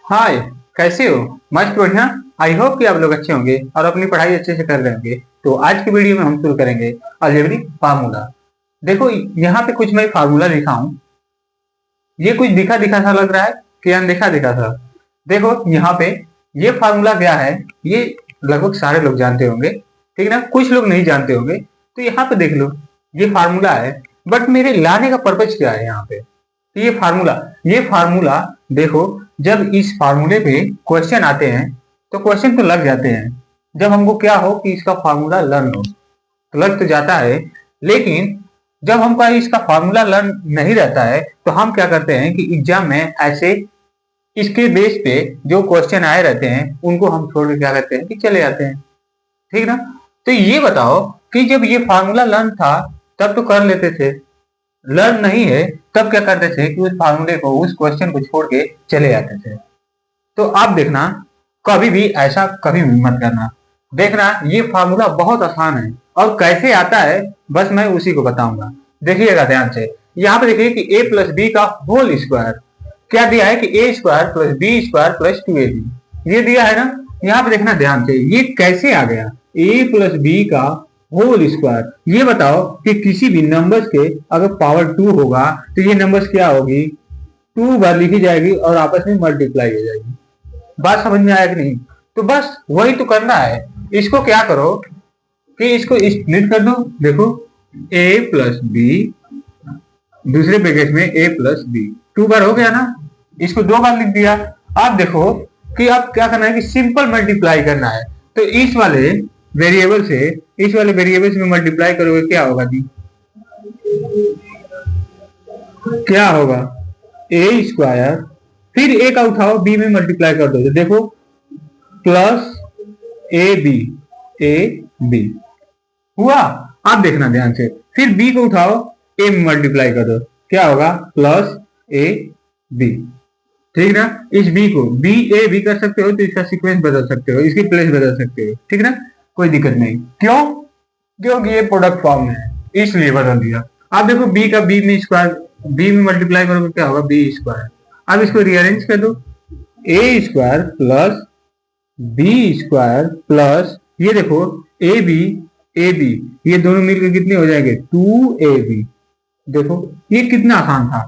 हाय, कैसे हो? मस्त बढ़िया। आई होप कि आप लोग अच्छे होंगे और अपनी पढ़ाई अच्छे से कर रहे होंगे। तो आज की वीडियो में हम शुरू करेंगे अलजेब्रिक फार्मूला। देखो, यहाँ पे कुछ मैं फार्मूला लिखा हूँ। ये कुछ दिखा दिखा सा लग रहा है कि अनदेखा दिखा सा। देखो यहाँ पे ये फार्मूला क्या है, ये लगभग सारे लोग जानते होंगे, ठीक है ना। कुछ लोग नहीं जानते होंगे। तो यहाँ पे देख लो, ये फार्मूला है, बट मेरे लाने का पर्पज क्या है यहाँ पे। तो ये फार्मूला देखो, जब इस फार्मूले पे क्वेश्चन आते हैं तो क्वेश्चन तो लग जाते हैं। जब हमको क्या हो कि इसका फार्मूला लर्न हो तो लग तो जाता है। लेकिन जब हमको इसका फार्मूला लर्न नहीं रहता है तो हम क्या करते हैं कि एग्जाम में ऐसे इसके बेस पे जो क्वेश्चन आए रहते हैं उनको हम छोड़ के क्या करते हैं कि चले जाते हैं, ठीक ना। तो ये बताओ कि जब ये फार्मूला लर्न था तब तो कर लेते थे, लर्न नहीं है तब क्या करते थे कि उस फार्मूले को, उस क्वेश्चन को छोड़ के चले जाते थे। तो आप देखना, कभी भी ऐसा कभी भी मत करना। देखना, ये फार्मूला बहुत आसान है और कैसे आता है बस मैं उसी को बताऊंगा। देखिएगा ध्यान से। यहाँ पे देखिए कि a प्लस बी का होल स्क्वायर क्या दिया है कि A square plus B square plus 2ab ये दिया है ना। यहाँ पे देखना ध्यान से, ये कैसे आ गया a प्लस बी का होल स्क्वायर। ये बताओ कि किसी भी नंबर्स के अगर पावर 2 होगा तो ये नंबर्स क्या होगी, 2 बार लिखी जाएगी और आपस में मल्टीप्लाई हो जाएगी। बात समझ में आया कि नहीं? तो बस वही तो करना है। इसको क्या करो कि इसको स्प्लिट कर दो। देखो, a प्लस बी, दूसरे ब्रैकेट में a प्लस बी, 2 बार हो गया ना। इसको 2 बार लिख दिया। अब देखो कि अब क्या करना है कि सिंपल मल्टीप्लाई करना है। तो इस वाले वेरिएबल से इस वाले वेरिएबल में मल्टीप्लाई करोगे क्या होगा जी, क्या होगा ए स्क्वायर, फिर ए का उठाओ बी में मल्टीप्लाई कर दो तो देखो प्लस ए बी हुआ। आप देखना ध्यान से, फिर बी को उठाओ ए में मल्टीप्लाई कर दो क्या होगा प्लस ए बी, ठीक ना। इस बी को बी ए बी कर सकते हो तो इसका सीक्वेंस बदल सकते हो, इसकी प्लेस बदल सकते हो, ठीक ना। कोई दिक्कत नहीं। क्यों? क्योंकि ये प्रोडक्ट फॉर्म में है इसलिए बदल दिया। आप देखो बी का बी में स्क्वायर, बी में मल्टीप्लाई करोगे क्या होगा बी स्क्वायर। अब इसको रीअरेंज कर दो, A square plus B square plus ये देखो ए बी ये दोनों मिलकर कितने हो जाएंगे 2ab। देखो ये कितना आसान था,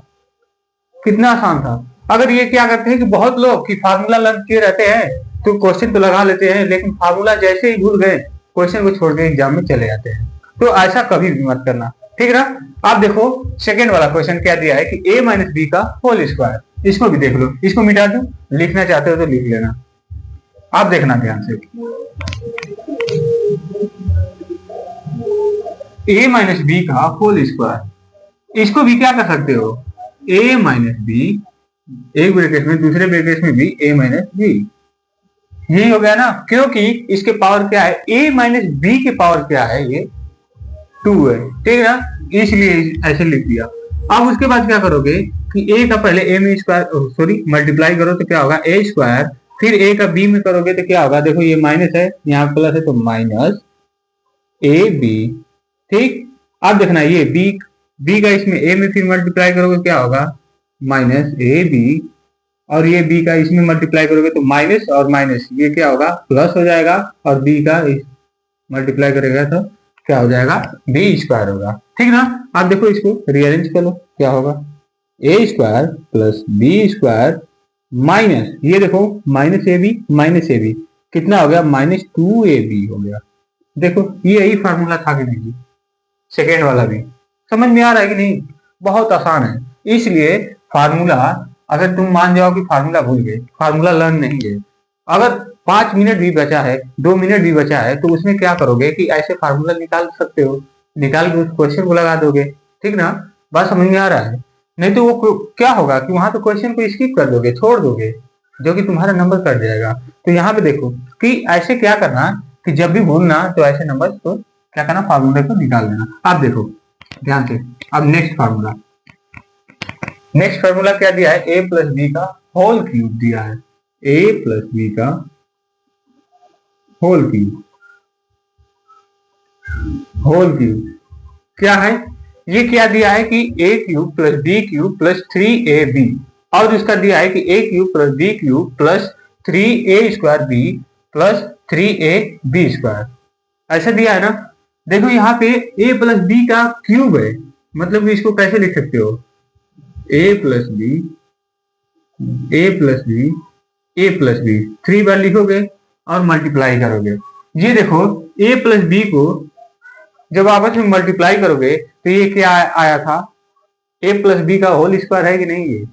कितना आसान था। अगर ये क्या करते हैं कि बहुत लोग की फार्मूला लर्न किए रहते हैं तो क्वेश्चन तो लगा लेते हैं, लेकिन फार्मूला जैसे ही भूल गए क्वेश्चन को छोड़ के एग्जाम में चले जाते हैं। तो ऐसा कभी भी मत करना, ठीक है ना। आप देखो सेकेंड वाला क्वेश्चन क्या दिया है कि a माइनस बी का होल स्क्वायर। इसको भी देख लो, इसको मिटा दो, लिखना चाहते हो तो लिख लेना। आप देखना ध्यान से, a माइनस बी का होल स्क्वायर, इसको भी क्या कर सकते हो a माइनस बी, एक ब्रैकेट में दूसरे ब्रैकेट में भी a माइनस बी, यही हो गया ना। क्योंकि इसके पावर क्या है, a माइनस बी के पावर क्या है, ये 2 है, ठीक है ना, इसलिए ऐसे लिख दिया। अब उसके बाद क्या करोगे कि a का पहले a में स्क्वायर सॉरी मल्टीप्लाई करो तो क्या होगा a स्क्वायर, फिर a का b में करोगे तो क्या होगा, देखो ये माइनस है यहाँ प्लस है तो माइनस ए बी, ठीक। अब देखना ये b का इसमें a में फिर मल्टीप्लाई करोगे क्या होगा माइनस ए बी, और ये b का इसमें मल्टीप्लाई करोगे तो माइनस और माइनस ये क्या होगा प्लस हो जाएगा, और b का मल्टीप्लाई करेगा तो क्या हो जाएगा बी स्क्वायर होगा, ठीक ना। आप देखो इसको रीअरेंज कर लो क्या होगा A square plus B square minus ये देखो माइनस ए बी कितना हो गया माइनस 2ab हो गया। देखो ये यही फार्मूला था कि नहीं, सेकेंड वाला भी समझ में आ रहा है कि नहीं। बहुत आसान है। इसलिए फार्मूला, अगर तुम मान जाओ कि फार्मूला भूल गए, फार्मूला लर्न नहीं है, अगर 5 मिनट भी बचा है, 2 मिनट भी बचा है, तो उसमें क्या करोगे कि ऐसे फार्मूला निकाल सकते हो, निकाल के उस क्वेश्चन को लगा दोगे, ठीक ना। बात समझ में आ रहा है। नहीं तो वो क्या होगा कि वहां तो क्वेश्चन को स्किप कर दोगे, छोड़ दोगे, जो कि तुम्हारा नंबर कट जाएगा। तो यहाँ पे देखो कि ऐसे क्या करना कि जब भी भूलना तो ऐसे नंबर को क्या करना, फार्मूले को निकाल देना। आप देखो ध्यान से। अब नेक्स्ट फार्मूला क्या दिया है, a प्लस बी का होल क्यूब दिया है, a प्लस बी का होल क्यूब क्या है, ये क्या दिया है कि a cube plus B cube plus 3ab और उसका दिया है कि A cube plus B cube plus 3a² B plus 3ab square, ऐसा दिया है ना। देखो यहाँ पे a प्लस बी का क्यूब है, मतलब इसको कैसे लिख सकते हो, a plus B A plus B A plus B 3 बार लिखोगे और मल्टीप्लाई करोगे। ये देखो a प्लस बी को जब आपस में मल्टीप्लाई करोगे तो ये क्या आया था, a प्लस बी का होल स्क्वायर है कि नहीं। ये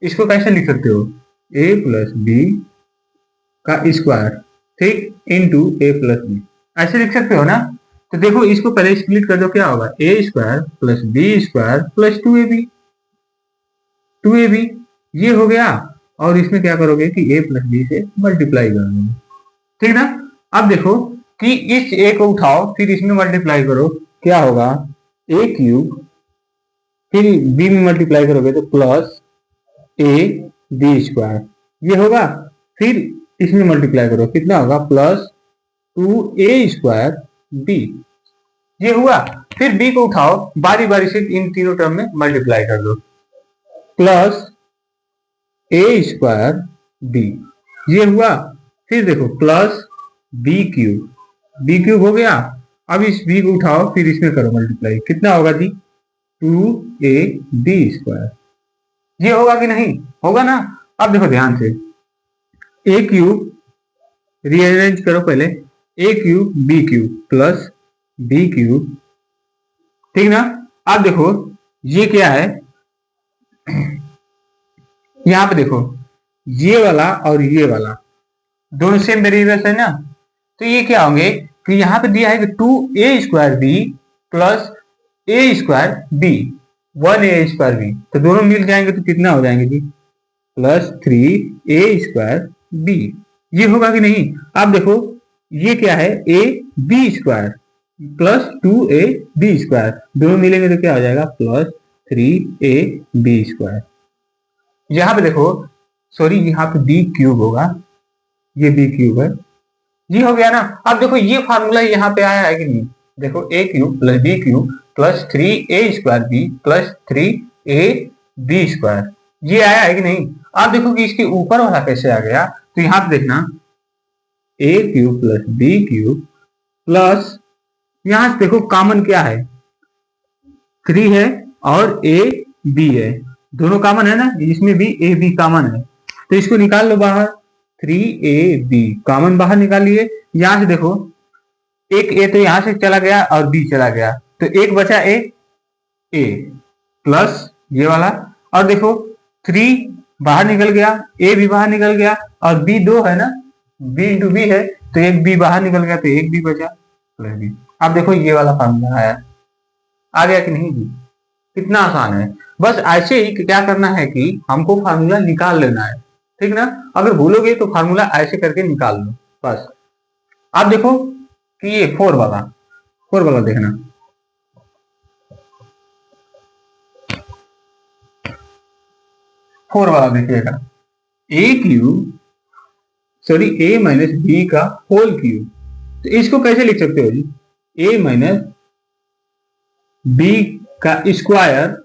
इसको कैसे लिख सकते हो, a प्लस बी का स्क्वायर, ठीक, इंटू a प्लस बी, ऐसे लिख सकते हो ना। तो देखो इसको पहले स्प्लिट कर दो, क्या होगा, a² plus b² plus 2ab ये हो गया। और इसमें क्या करोगे कि a प्लस बी से मल्टीप्लाई कर दोगे, ठीक ना। अब देखो कि इस a को उठाओ फिर इसमें मल्टीप्लाई करो, क्या होगा, a क्यूब फिर b में मल्टीप्लाई करोगे तो प्लस ab² ये होगा, फिर इसमें मल्टीप्लाई करो कितना होगा, प्लस 2a² b ये हुआ। फिर b को उठाओ बारी बारी से इन तीनों टर्म में मल्टीप्लाई कर दो, प्लस a² b ये हुआ। फिर देखो प्लस b क्यूब हो गया। अब इस b को उठाओ फिर इसमें करो मल्टीप्लाई, कितना होगा जी, 2ab² ये होगा कि नहीं, होगा ना। अब देखो ध्यान से, a क्यूब रीअरेंज करो पहले, a cube b cube plus b cube, ठीक ना। अब देखो ये क्या है, यहां पे देखो ये वाला और ये वाला दोनों सेम वेरिएबल्स है ना, तो ये क्या होंगे कि यहाँ पे दिया है कि 2a² b plus a² b 1a² b, तो दोनों मिल जाएंगे तो कितना हो जाएंगे जी, प्लस 3a² b ये होगा कि नहीं। अब देखो ये क्या है, ab² प्लस 2ab² दोनों मिलेंगे तो क्या हो जाएगा, प्लस 3ab²। यहाँ पे देखो सॉरी यहाँ पे b क्यूब होगा, ये b क्यूब है, ये हो गया ना। अब देखो ये फार्मूला यहाँ पे आया है कि नहीं, देखो a cube plus b cube plus 3a² b plus 3ab² ये आया है कि नहीं। अब देखो कि इसके ऊपर वाला कैसे आ गया, तो यहाँ पे देखना a cube plus b cube plus, यहाँ से देखो कॉमन क्या है, 3 है और a b है, दोनों कॉमन है ना, इसमें भी a b कॉमन है, तो इसको निकाल लो बाहर, 3ab कॉमन बाहर निकालिए। यहां से देखो एक a तो यहां से चला गया और b चला गया, तो एक बचा a प्लस ये वाला, और देखो 3 बाहर निकल गया, a भी बाहर निकल गया और b 2 है ना, b इंटू b है, तो एक b बाहर निकल गया तो एक b बचा प्लस b। अब देखो ये वाला फार्मूला आया, आ गया कि नहीं जी, कितना आसान है। बस ऐसे ही क्या करना है कि हमको फार्मूला निकाल लेना है, ठीक ना। अगर भूलोगे तो फार्मूला ऐसे करके निकाल लो बस। आप देखो कि ये 4 वाला देखना, फोर वाला देखिएगा, a माइनस बी का होल क्यूब, तो इसको कैसे लिख सकते हो जी, a माइनस बी का square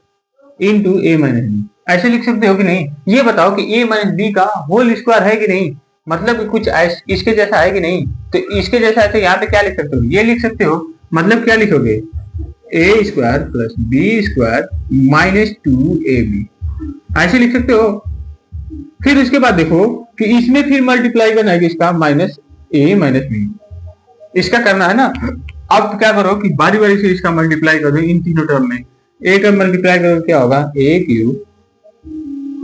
into a minus b, ऐसे लिख सकते हो कि नहीं। ये बताओ कि a माइनस बी का होल स्क्वायर है कि नहीं, मतलब कुछ इसके जैसा है कि नहीं। तो इसके जैसा है तो यहाँ पे क्या लिख सकते हो, ये लिख सकते हो, मतलब क्या लिखोगे, a² plus b² minus 2ab ऐसे लिख सकते हो। फिर उसके बाद देखो कि इसमें फिर मल्टीप्लाई करना है इसका, माइनस a माइनस बी, इसका करना है ना। अब क्या करो कि बारी बारी से इसका मल्टीप्लाई करो इन तीनों टर्म में, a का मल्टीप्लाई करोगे क्या होगा, a क्यूब,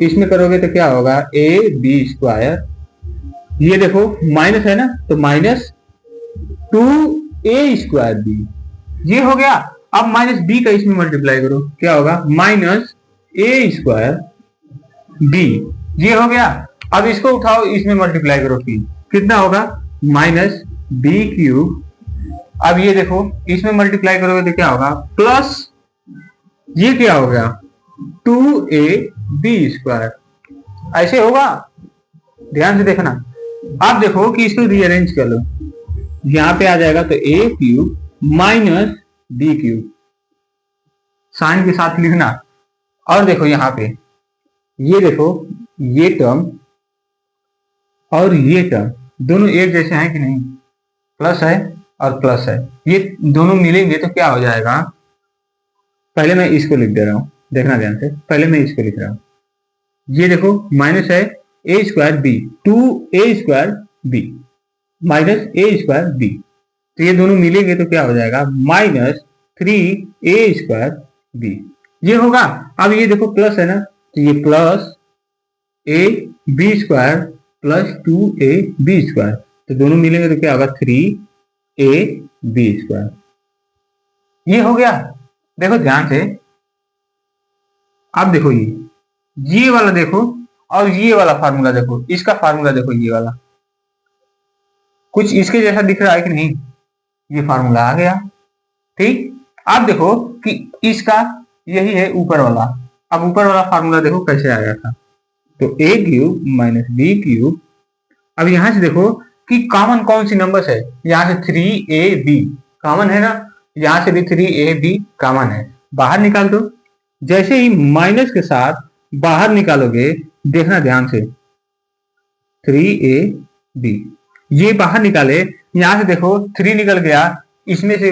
इसमें करोगे तो क्या होगा, ab², ये देखो माइनस है ना, तो माइनस 2a² b ये हो गया। अब माइनस b का इसमें मल्टीप्लाई करो क्या होगा, माइनस a² b ये हो गया। अब इसको उठाओ इसमें मल्टीप्लाई करो फिर कितना होगा, माइनस b क्यूब, अब ये देखो इसमें मल्टीप्लाई करोगे तो क्या होगा, प्लस ये क्या हो गया, 2ab², ऐसे होगा, ध्यान से देखना। अब देखो कि इसको रीअरेंज कर लो, यहां पे आ जाएगा तो a cube minus b cube, sign के साथ लिखना। और देखो यहाँ पे ये देखो, ये टर्म और ये टर्म दोनों एक जैसे हैं कि नहीं, प्लस है और प्लस है, ये दोनों मिलेंगे तो क्या हो जाएगा। पहले मैं इसको लिख दे रहा हूं, देखना ध्यान से, पहले मैं इसको लिख रहा हूं, ये देखो माइनस है A square B, 2a² B minus a² B, तो ये दोनों मिलेंगे तो क्या हो जाएगा, -3a² बी, ये होगा। अब ये देखो प्लस है ना, तो ये प्लस ab² प्लस 2ab², तो दोनों मिलेंगे तो क्या होगा, 3ab², ये हो गया। देखो ध्यान से, अब देखो ये वाला देखो और ये वाला फार्मूला देखो, इसका फार्मूला देखो, ये वाला कुछ इसके जैसा दिख रहा है कि नहीं, ये फार्मूला आ गया। ठीक, अब देखो कि इसका यही है ऊपर वाला, अब ऊपर वाला फार्मूला देखो कैसे आया था, तो a³ माइनस b³। अब यहां से देखो कि कॉमन कौन सी नंबर्स है, यहां से 3ab कॉमन है ना, यहां से भी 3ab कॉमन है, बाहर निकाल दो। जैसे ही माइनस के साथ बाहर निकालोगे, देखना ध्यान से, 3ab ये बाहर निकाले, यहां से देखो 3 निकल गया, इसमें से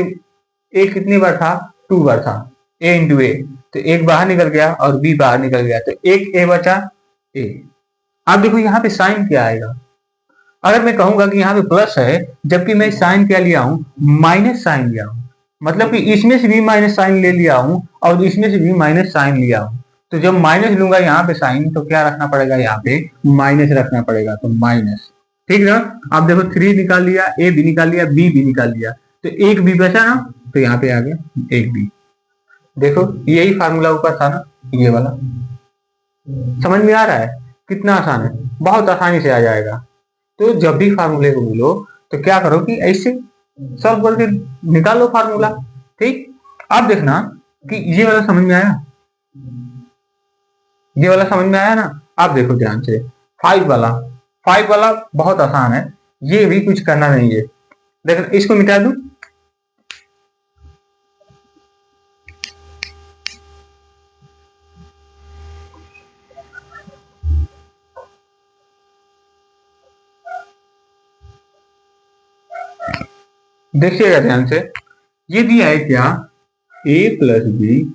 a कितनी बार था, 2 बार था, a इंटू ए, तो एक बाहर निकल गया और b बाहर निकल गया, तो एक a बचा a। अब देखो यहाँ पे साइन क्या आएगा, अगर मैं कहूंगा कि यहाँ पे प्लस है, जबकि मैं साइन क्या लिया हूं, माइनस साइन लिया हूं, मतलब कि इसमें से भी माइनस साइन ले लिया हूं और इसमें से भी माइनस साइन लिया हूं, तो जब माइनस लूंगा यहाँ पे साइन, तो क्या रखना पड़ेगा, यहाँ पे माइनस रखना पड़ेगा, तो माइनस। ठीक है ना, आप देखो 3 निकाल लिया, a भी निकाल लिया, b भी निकाल लिया, तो एक b बचा ना, तो यहाँ पे आ गया एक b। देखो यही फार्मूला ऊपर था ना, ये वाला, समझ में आ रहा है कितना आसान है, बहुत आसानी से आ जाएगा। तो जब भी फार्मूले को बोलो तो क्या करो कि ऐसे सॉल्व करके निकालो फार्मूला। ठीक, अब देखना कि ये वाला समझ में आया, ये वाला समझ में आया ना। अब देखो ध्यान से, 5 वाला बहुत आसान है, ये भी कुछ करना नहीं है, देखो इसको मिटा दूं, देखिएगा ध्यान से, ये दिया है क्या, a प्लस बी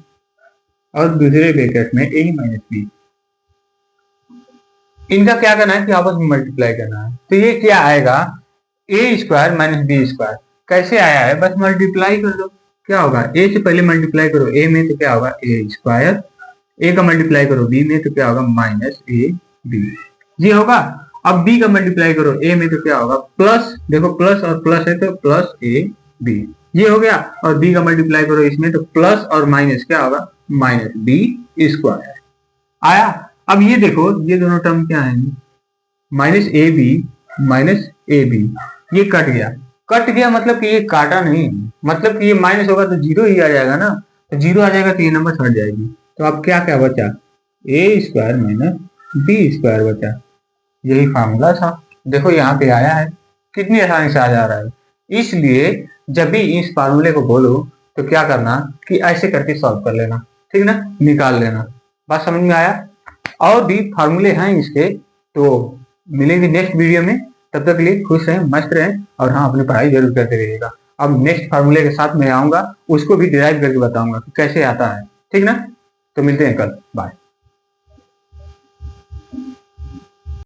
और दूसरे ब्रैकेट में a माइनस बी, इनका क्या करना है कि आपस में मल्टीप्लाई करना है, तो ये क्या आएगा, a² माइनस b², कैसे आया है, बस मल्टीप्लाई कर दो, क्या होगा, a से पहले मल्टीप्लाई करो a में तो क्या होगा a², a का मल्टीप्लाई करो b में तो क्या होगा माइनस ab, ये होगा। अब b का मल्टीप्लाई करो a में तो क्या होगा प्लस, देखो प्लस और प्लस है तो प्लस ab, ये हो गया। और b का मल्टीप्लाई करो इसमें तो प्लस और माइनस क्या होगा, माइनस b² आया। अब ये देखो ये दोनों टर्म क्या है, माइनस ए बी, ये कट गया मतलब कि ये काटा नहीं, मतलब कि ये माइनस होगा तो जीरो ही आ जाएगा ना, तो जीरो आ जाएगा तो ये नंबर हट जाएगी, तो अब क्या क्या बचा, a² माइनस b² बचा, यही फार्मूला था। देखो यहाँ पे आया है, कितनी आसानी से आ जा रहा है। इसलिए जब भी इस फार्मूले को बोलो तो क्या करना कि ऐसे करके सॉल्व कर लेना, ठीक ना, निकाल लेना। बात समझ में आया। और भी फार्मूले हैं इसके, तो मिलेंगे नेक्स्ट वीडियो में, तब तक के लिए खुश रहें, मस्त रहें, और हाँ अपनी पढ़ाई जरूर करते रहिएगा। अब नेक्स्ट फार्मूले के साथ मैं आऊंगा, उसको भी डिराइव करके बताऊंगा कि कैसे आता है, ठीक ना। तो मिलते हैं कल, बाय।